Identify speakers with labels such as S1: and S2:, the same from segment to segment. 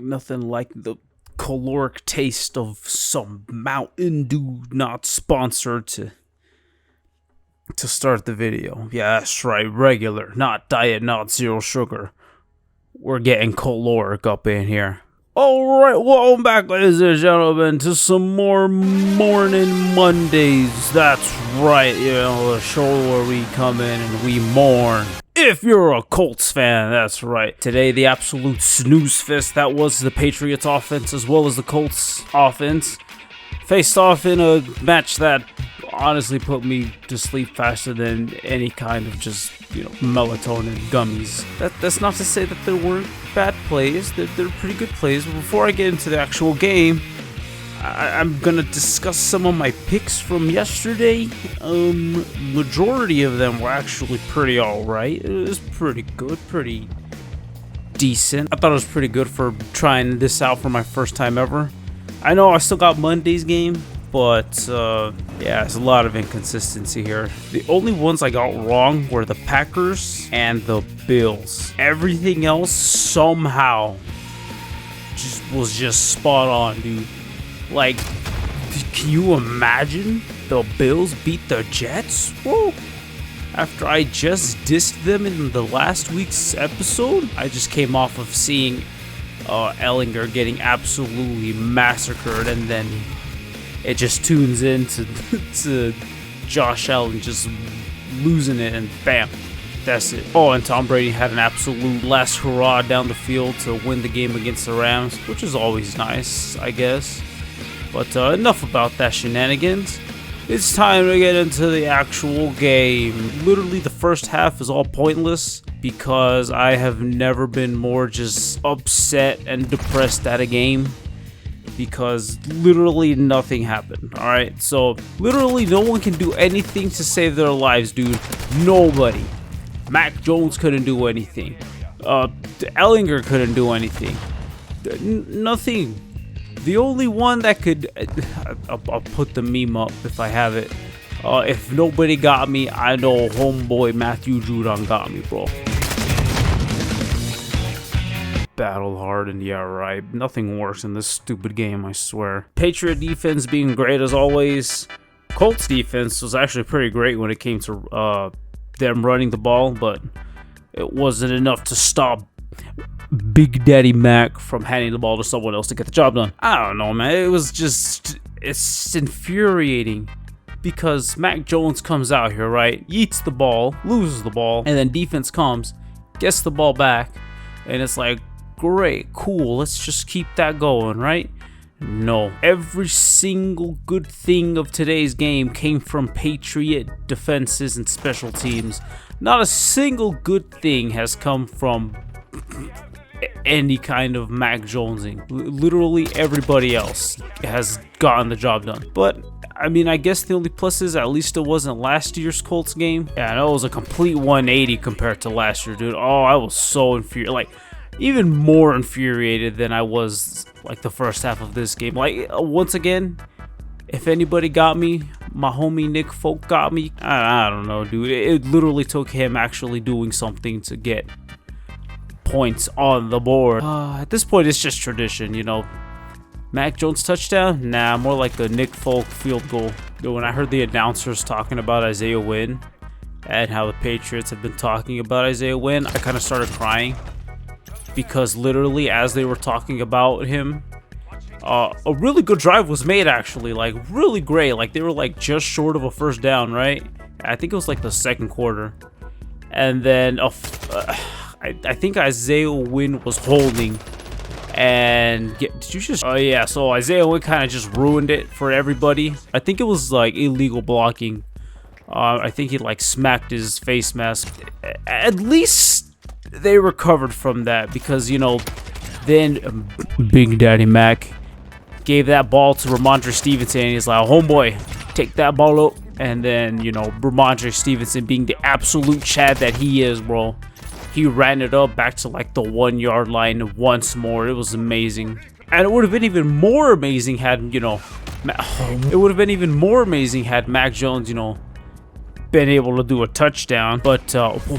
S1: Nothing like the caloric taste of some Mountain Dew, not sponsored, to start the video. Yeah, that's right, regular, not diet, not zero sugar. We're getting caloric up in here. Alright, welcome back, ladies and gentlemen, to some more Mourning Mondays. That's right, the show where we come in and we mourn. If you're a Colts fan, that's right. Today, the absolute snooze fest that was the Patriots offense as well as the Colts offense faced off in a match that honestly put me to sleep faster than any kind of just, melatonin gummies. That's not to say that there weren't bad plays. They're pretty good plays. But before I get into the actual game, I'm gonna discuss some of my picks from yesterday. Majority of them were actually pretty alright. It was pretty good, pretty decent. I thought it was pretty good for trying this out for my first time ever. I know I still got Monday's game, but yeah, there's a lot of inconsistency here. The only ones I got wrong were the Packers and the Bills. Everything else somehow was just spot on, dude. Like, can you imagine the Bills beat the Jets? Whoa! After I just dissed them in the last week's episode, I just came off of seeing Ellinger getting absolutely massacred, and then it just tunes into to Josh Allen just losing it, and bam, that's it. Oh, and Tom Brady had an absolute last hurrah down the field to win the game against the Rams, which is always nice, I guess. But enough about that shenanigans. It's time to get into the actual game. Literally, the first half is all pointless because I have never been more just upset and depressed at a game because literally nothing happened. Alright, so literally no one can do anything to save their lives, dude. Nobody. Mac Jones couldn't do anything. Ellinger couldn't do anything. Nothing. The only one that could, I'll put the meme up if I have it. If nobody got me, I know homeboy Matthew Judon got me, bro. Battle hardened, yeah, right. Nothing worse in this stupid game, I swear. Patriot defense being great as always. Colts defense was actually pretty great when it came to them running the ball, but it wasn't enough to stop Big Daddy Mac from handing the ball to someone else to get the job done. I don't know, man. It was just, it's infuriating because Mac Jones comes out here, right? Yeets the ball, loses the ball, and then defense comes, gets the ball back, and it's like, great, cool, let's just keep that going, right? No. Every single good thing of today's game came from Patriot defenses and special teams. Not a single good thing has come from any kind of Mac Jonesing. Literally everybody else has gotten the job done. But I mean, I guess the only plus is at least it wasn't last year's Colts game. Yeah, I know it was a complete 180 compared to last year, dude. Oh, I was so infuriated. Like, even more infuriated than I was like the first half of this game. Like, once again, if anybody got me, my homie Nick Folk got me. I don't know, dude. It literally took him actually doing something to get points on the board. At this point, it's just tradition, Mac Jones touchdown? Nah, more like a Nick Folk field goal. Dude, when I heard the announcers talking about Isaiah Wynn and how the Patriots have been talking about Isaiah Wynn, I kind of started crying because literally as they were talking about him, a really good drive was made, actually, like really great. Like, they were like just short of a first down, right? I think it was like the second quarter, and then I think Isaiah Wynn was holding, and did you just? Oh yeah, so Isaiah Wynn kind of just ruined it for everybody. I think it was like illegal blocking. I think he like smacked his face mask. At least they recovered from that because then Big Daddy Mac gave that ball to Ramondre Stevenson, and he's like, homeboy, take that ball up. And then Ramondre Stevenson, being the absolute Chad that he is, bro, he ran it up back to like the 1 yard line once more. It was amazing. And it would have been even more amazing had, Mac Jones, been able to do a touchdown. But,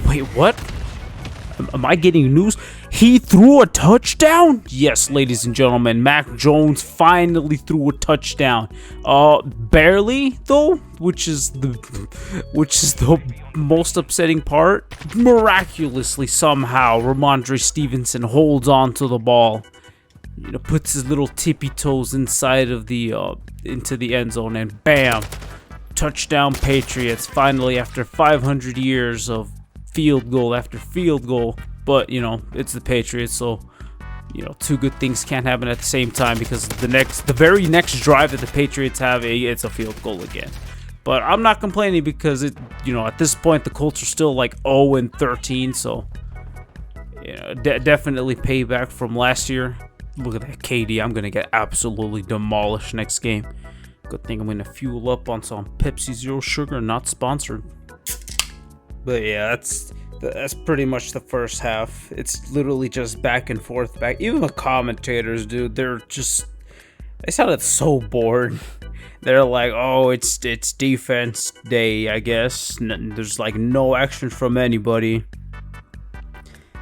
S1: wait, what? Am I getting news? He threw a touchdown? Yes, ladies and gentlemen, Mac Jones finally threw a touchdown. Barely though, which is the most upsetting part. Miraculously, somehow, Ramondre Stevenson holds on to the ball. You know, puts his little tippy toes inside of the into the end zone, and bam, touchdown Patriots. Finally, after 500 years of field goal after field goal. But you know, it's the Patriots, so you know, two good things can't happen at the same time, because the very next drive that the Patriots have, it's a field goal again. But I'm not complaining, because it, you know, at this point the Colts are still like 0-13, so you know, definitely payback from last year. Look at that KD. I'm gonna get absolutely demolished next game. Good thing I'm gonna fuel up on some Pepsi Zero Sugar, not sponsored. But yeah, that's pretty much the first half. It's literally just back and forth. Even the commentators, dude, they sounded so bored. They're like, oh, it's defense day, I guess. There's like no action from anybody.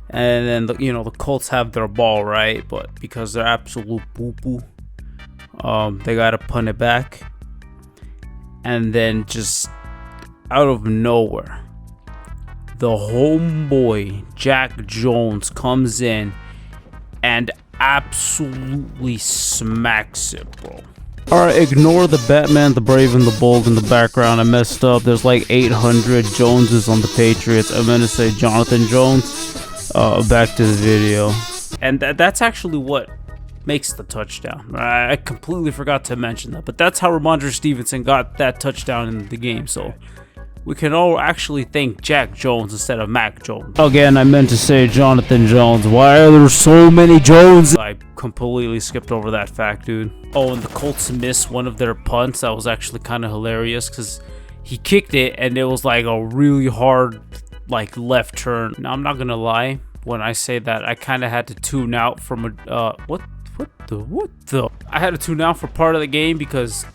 S1: And then the Colts have their ball, right? But because they're absolute poo-poo, they gotta punt it back. And then just out of nowhere, the homeboy Jack Jones comes in and absolutely smacks it, bro. Alright, ignore the Batman, the Brave, and the Bold in the background. I messed up. There's like 800 Joneses on the Patriots. I'm gonna say Jonathan Jones. Back to the video. And that's actually what makes the touchdown. I completely forgot to mention that. But that's how Ramondre Stevenson got that touchdown in the game. So we can all actually thank Jack Jones instead of Mac Jones. Again, I meant to say Jonathan Jones. Why are there so many Jones? I completely skipped over that fact, dude. Oh, and the Colts missed one of their punts. That was actually kind of hilarious, because he kicked it and it was like a really hard like left turn. Now, I'm not gonna lie when I say that I kind of had to tune out from a what the I had to tune out for part of the game, because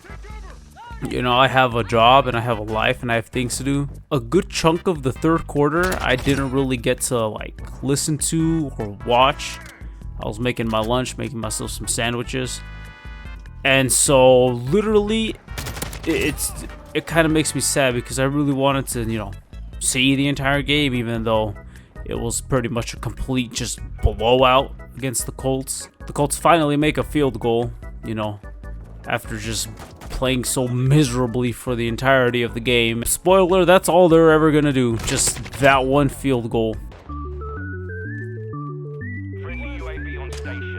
S1: you know, I have a job and I have a life and I have things to do. A good chunk of the third quarter I didn't really get to like listen to or watch. I was making my lunch, making myself some sandwiches, and so literally it kind of makes me sad, because I really wanted to, you know, see the entire game, even though it was pretty much a complete just blowout against the Colts. The Colts finally make a field goal, you know, after just playing so miserably for the entirety of the game. Spoiler, that's all they're ever gonna do, just that one field goal.
S2: Friendly UAV on station.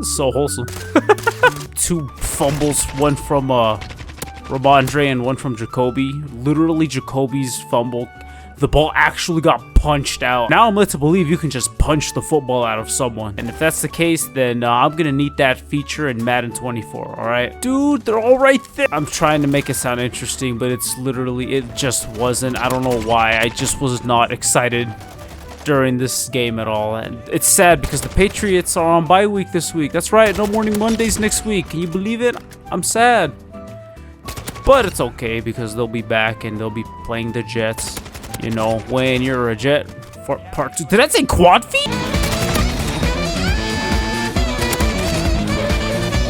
S1: So wholesome. Two fumbles, one from Ramondre and one from Jacoby. Literally, Jacoby's fumble, the ball actually got punched out. Now I'm led to believe you can just punch the football out of someone, and if that's the case, then I'm gonna need that feature in Madden 24. All right, dude, they're all right there. I'm trying to make it sound interesting, but it's literally, it just wasn't. I don't know why. I just was not excited during this game at all, and it's sad because the Patriots are on bye week this week. That's right, no Mourning Mondays next week. Can you believe it? I'm sad, but it's okay, because they'll be back and they'll be playing the Jets. You know, when you're a Jet for part 2. Did I say quad feet?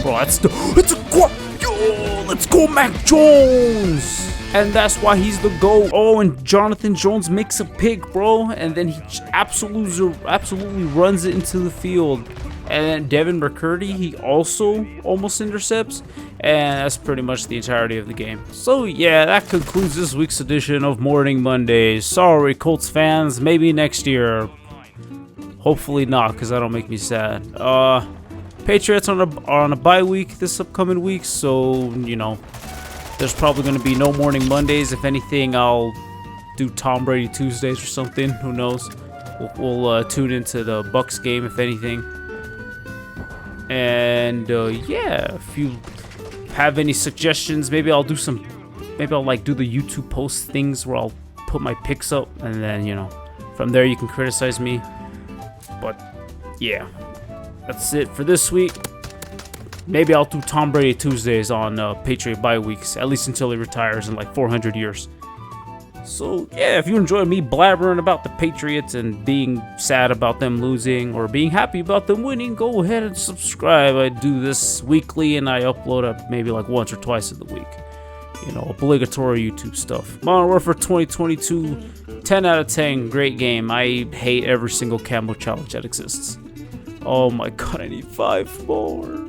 S1: Bro, it's a quad. Yo, let's go, Mac Jones. And that's why he's the GOAT. Oh, and Jonathan Jones makes a pick, bro. And then he absolutely runs it into the field. And then Devin McCurdy, he also almost intercepts. And that's pretty much the entirety of the game. So yeah, that concludes this week's edition of Mourning Mondays. Sorry, Colts fans. Maybe next year. Hopefully not, because that'll make me sad. Patriots are on a bye week this upcoming week. So, you know, there's probably going to be no Mourning Mondays. If anything, I'll do Tom Brady Tuesdays or something. Who knows? We'll tune into the Bucks game, if anything. And yeah, if you have any suggestions, maybe I'll do like do the YouTube post things where I'll put my picks up, and then, you know, from there you can criticize me. But yeah, that's it for this week. Maybe I'll do Tom Brady Tuesdays on Patriot bye weeks, at least until he retires in like 400 years. So yeah, if you enjoyed me blabbering about the Patriots and being sad about them losing or being happy about them winning, go ahead and subscribe. I do this weekly and I upload up maybe like once or twice in the week. You know, obligatory YouTube stuff. Modern Warfare 2022, 10 out of 10, great game. I hate every single camo challenge that exists. Oh my god, I need 5 more.